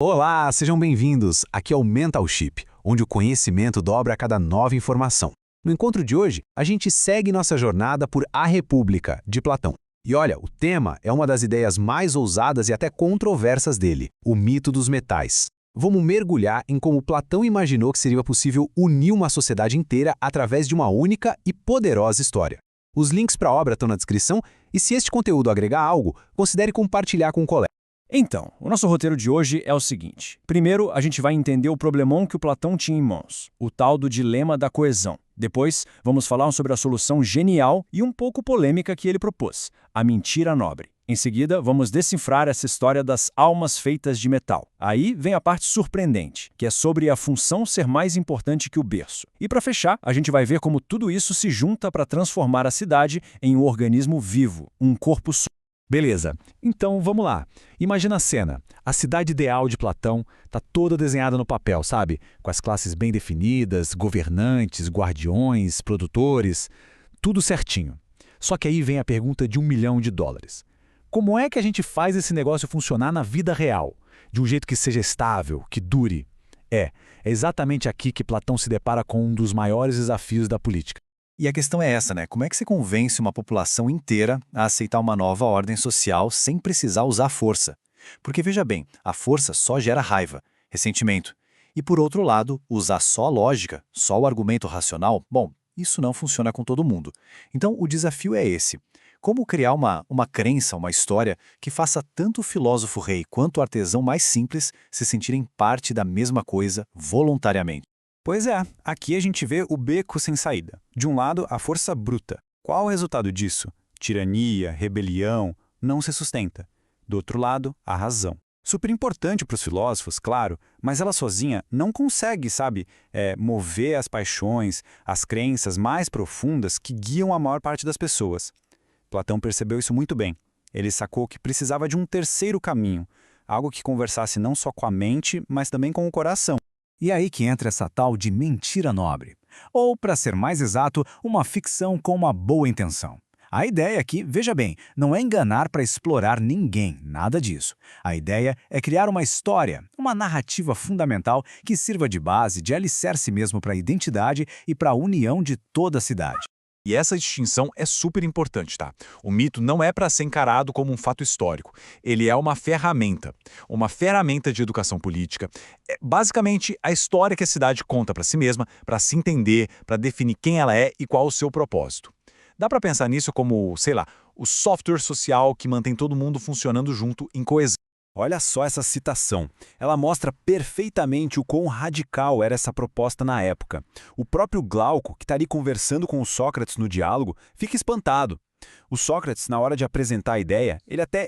Olá, sejam bem-vindos! Aqui é o Mental Ship, onde o conhecimento dobra a cada nova informação. No encontro de hoje, a gente segue nossa jornada por A República, de Platão. E olha, o tema é uma das ideias mais ousadas e até controversas dele, o mito dos metais. Vamos mergulhar em como Platão imaginou que seria possível unir uma sociedade inteira através de uma única e poderosa história. Os links para a obra estão na descrição e se este conteúdo agregar algo, considere compartilhar com um colega. Então, o nosso roteiro de hoje é o seguinte. Primeiro, a gente vai entender o problemão que o Platão tinha em mãos, o tal do dilema da coesão. Depois, vamos falar sobre a solução genial e um pouco polêmica que ele propôs, a mentira nobre. Em seguida, vamos decifrar essa história das almas feitas de metal. Aí vem a parte surpreendente, que é sobre a função ser mais importante que o berço. E para fechar, a gente vai ver como tudo isso se junta para transformar a cidade em um organismo vivo, um corpo só. Beleza, então vamos lá. Imagina a cena. A cidade ideal de Platão está toda desenhada no papel, sabe? Com as classes bem definidas, governantes, guardiões, produtores, tudo certinho. Só que aí vem a pergunta de $1 milhão. Como é que a gente faz esse negócio funcionar na vida real? De um jeito que seja estável, que dure? É exatamente aqui que Platão se depara com um dos maiores desafios da política. E a questão é essa, né? Como é que você convence uma população inteira a aceitar uma nova ordem social sem precisar usar força? Porque, veja bem, a força só gera raiva, ressentimento. E, por outro lado, usar só a lógica, só o argumento racional, bom, isso não funciona com todo mundo. Então, o desafio é esse. Como criar uma crença, uma história que faça tanto o filósofo rei quanto o artesão mais simples se sentirem parte da mesma coisa voluntariamente? Pois é, aqui a gente vê o beco sem saída. De um lado, a força bruta. Qual o resultado disso? Tirania, rebelião, não se sustenta. Do outro lado, a razão. Super importante para os filósofos, claro, mas ela sozinha não consegue, mover as paixões, as crenças mais profundas que guiam a maior parte das pessoas. Platão percebeu isso muito bem. Ele sacou que precisava de um terceiro caminho, algo que conversasse não só com a mente, mas também com o coração. E aí que entra essa tal de mentira nobre. Ou, para ser mais exato, uma ficção com uma boa intenção. A ideia aqui, veja bem, não é enganar para explorar ninguém, nada disso. A ideia é criar uma história, uma narrativa fundamental que sirva de base, de alicerce mesmo para a identidade e para a união de toda a cidade. E essa distinção é super importante, tá? O mito não é para ser encarado como um fato histórico. Ele é uma ferramenta de educação política. É basicamente a história que a cidade conta para si mesma, para se entender, para definir quem ela é e qual o seu propósito. Dá para pensar nisso como, o software social que mantém todo mundo funcionando junto em coesão. Olha só essa citação. Ela mostra perfeitamente o quão radical era essa proposta na época. O próprio Glauco, que está ali conversando com o Sócrates no diálogo, fica espantado. O Sócrates, na hora de apresentar a ideia,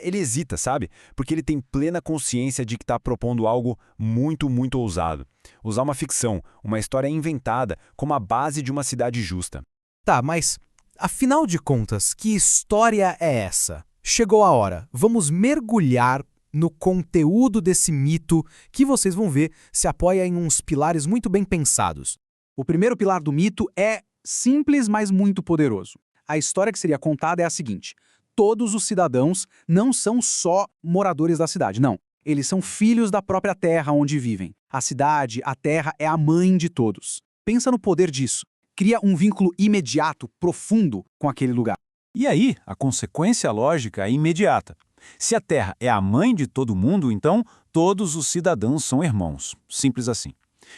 ele hesita, sabe? Porque ele tem plena consciência de que está propondo algo muito, muito ousado. Usar uma ficção, uma história inventada, como a base de uma cidade justa. Tá, mas, afinal de contas, que história é essa? Chegou a hora, vamos mergulhar no conteúdo desse mito que vocês vão ver se apoia em uns pilares muito bem pensados. O primeiro pilar do mito é simples, mas muito poderoso. A história que seria contada é a seguinte: todos os cidadãos não são só moradores da cidade, não. Eles são filhos da própria terra onde vivem. A cidade, a terra, é a mãe de todos. Pensa no poder disso. Cria um vínculo imediato, profundo com aquele lugar. E aí, a consequência lógica é imediata. Se a Terra é a mãe de todo mundo, então todos os cidadãos são irmãos. Simples assim.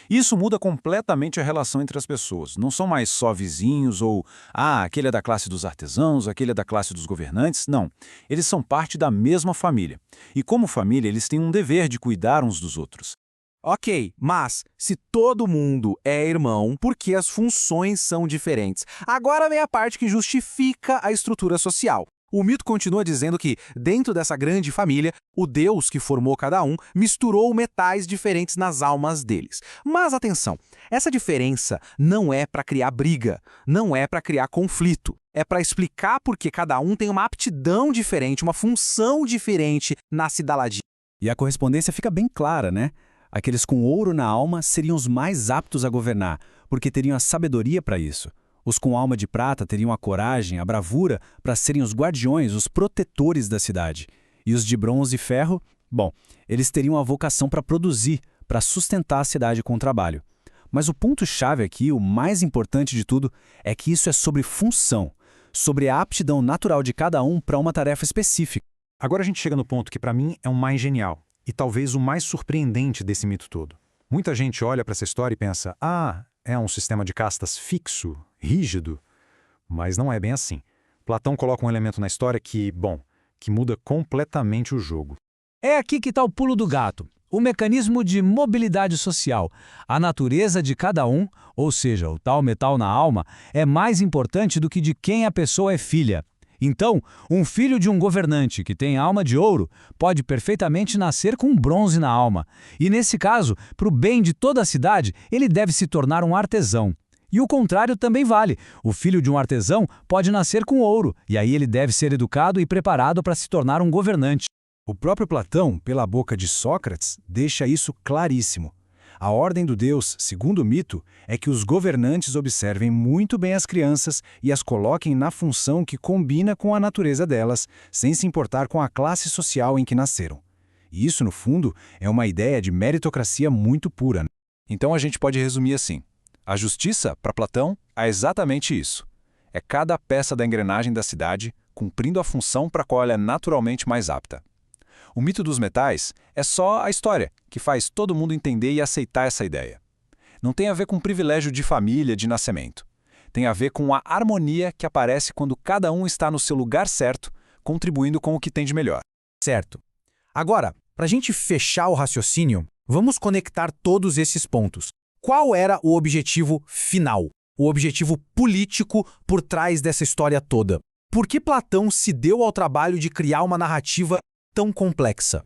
Isso muda completamente a relação entre as pessoas. Não são mais só vizinhos ou, aquele é da classe dos artesãos, aquele é da classe dos governantes. Não. Eles são parte da mesma família. E como família, eles têm um dever de cuidar uns dos outros. Ok, mas se todo mundo é irmão, por que as funções são diferentes? Agora vem a parte que justifica a estrutura social. O mito continua dizendo que, dentro dessa grande família, o Deus que formou cada um misturou metais diferentes nas almas deles. Mas atenção, essa diferença não é para criar briga, não é para criar conflito. É para explicar por que cada um tem uma aptidão diferente, uma função diferente na cidadania. E a correspondência fica bem clara, né? Aqueles com ouro na alma seriam os mais aptos a governar, porque teriam a sabedoria para isso. Os com alma de prata teriam a coragem, a bravura para serem os guardiões, os protetores da cidade. E os de bronze e ferro, Bom, eles teriam a vocação para produzir, para sustentar a cidade com o trabalho. Mas o ponto-chave aqui, o mais importante de tudo, é que isso é sobre função, sobre a aptidão natural de cada um para uma tarefa específica. Agora a gente chega no ponto que para mim é o mais genial e talvez o mais surpreendente desse mito todo. Muita gente olha para essa história e pensa, é um sistema de castas fixo, rígido, mas não é bem assim. Platão coloca um elemento na história que muda completamente o jogo. É aqui que está o pulo do gato. O mecanismo de mobilidade social. A natureza de cada um, ou seja, o tal metal na alma, é mais importante do que de quem a pessoa é filha. Então, um filho de um governante que tem alma de ouro pode perfeitamente nascer com bronze na alma. E nesse caso, para o bem de toda a cidade, ele deve se tornar um artesão. E o contrário também vale. O filho de um artesão pode nascer com ouro, e aí ele deve ser educado e preparado para se tornar um governante. O próprio Platão, pela boca de Sócrates, deixa isso claríssimo. A ordem do Deus, segundo o mito, é que os governantes observem muito bem as crianças e as coloquem na função que combina com a natureza delas, sem se importar com a classe social em que nasceram. E isso, no fundo, é uma ideia de meritocracia muito pura. Então a gente pode resumir assim. A justiça, para Platão, é exatamente isso. É cada peça da engrenagem da cidade cumprindo a função para a qual ela é naturalmente mais apta. O mito dos metais é só a história, que faz todo mundo entender e aceitar essa ideia. Não tem a ver com privilégio de família, de nascimento. Tem a ver com a harmonia que aparece quando cada um está no seu lugar certo, contribuindo com o que tem de melhor. Certo. Agora, para a gente fechar o raciocínio, vamos conectar todos esses pontos. Qual era o objetivo final? O objetivo político por trás dessa história toda? Por que Platão se deu ao trabalho de criar uma narrativa tão complexa?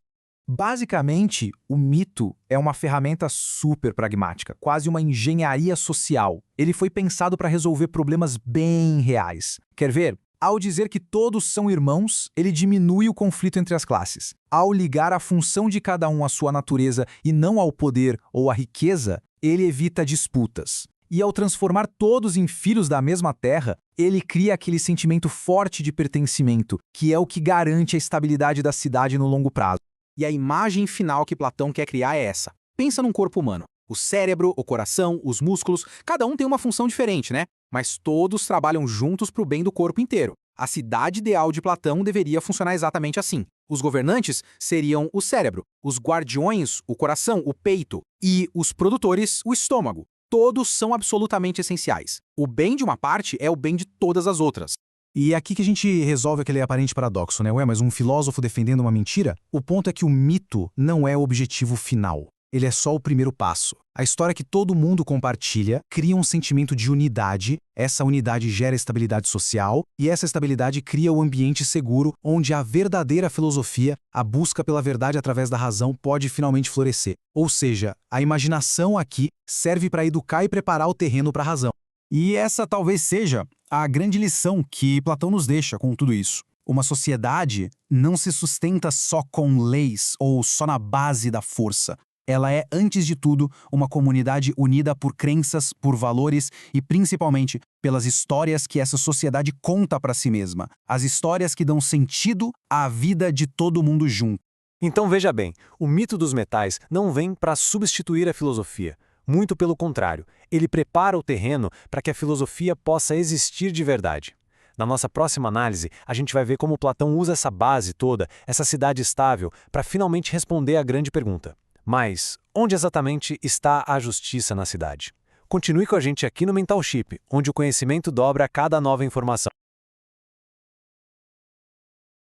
Basicamente, o mito é uma ferramenta super pragmática, quase uma engenharia social. Ele foi pensado para resolver problemas bem reais. Quer ver? Ao dizer que todos são irmãos, ele diminui o conflito entre as classes. Ao ligar a função de cada um à sua natureza e não ao poder ou à riqueza, ele evita disputas. E ao transformar todos em filhos da mesma terra, ele cria aquele sentimento forte de pertencimento, que é o que garante a estabilidade da cidade no longo prazo. E a imagem final que Platão quer criar é essa. Pensa num corpo humano. O cérebro, o coração, os músculos, cada um tem uma função diferente, né? Mas todos trabalham juntos para o bem do corpo inteiro. A cidade ideal de Platão deveria funcionar exatamente assim. Os governantes seriam o cérebro, os guardiões, o coração, o peito, e os produtores, o estômago. Todos são absolutamente essenciais. O bem de uma parte é o bem de todas as outras. E é aqui que a gente resolve aquele aparente paradoxo, né? Mas um filósofo defendendo uma mentira? O ponto é que o mito não é o objetivo final. Ele é só o primeiro passo. A história que todo mundo compartilha cria um sentimento de unidade, essa unidade gera estabilidade social, e essa estabilidade cria o ambiente seguro onde a verdadeira filosofia, a busca pela verdade através da razão, pode finalmente florescer. Ou seja, a imaginação aqui serve para educar e preparar o terreno para a razão. E essa talvez seja a grande lição que Platão nos deixa com tudo isso. Uma sociedade não se sustenta só com leis ou só na base da força. Ela é, antes de tudo, uma comunidade unida por crenças, por valores e, principalmente, pelas histórias que essa sociedade conta para si mesma. As histórias que dão sentido à vida de todo mundo junto. Então veja bem, o mito dos metais não vem para substituir a filosofia. Muito pelo contrário, ele prepara o terreno para que a filosofia possa existir de verdade. Na nossa próxima análise, a gente vai ver como Platão usa essa base toda, essa cidade estável, para finalmente responder à grande pergunta. Mas onde exatamente está a justiça na cidade? Continue com a gente aqui no Mental Chip, onde o conhecimento dobra a cada nova informação.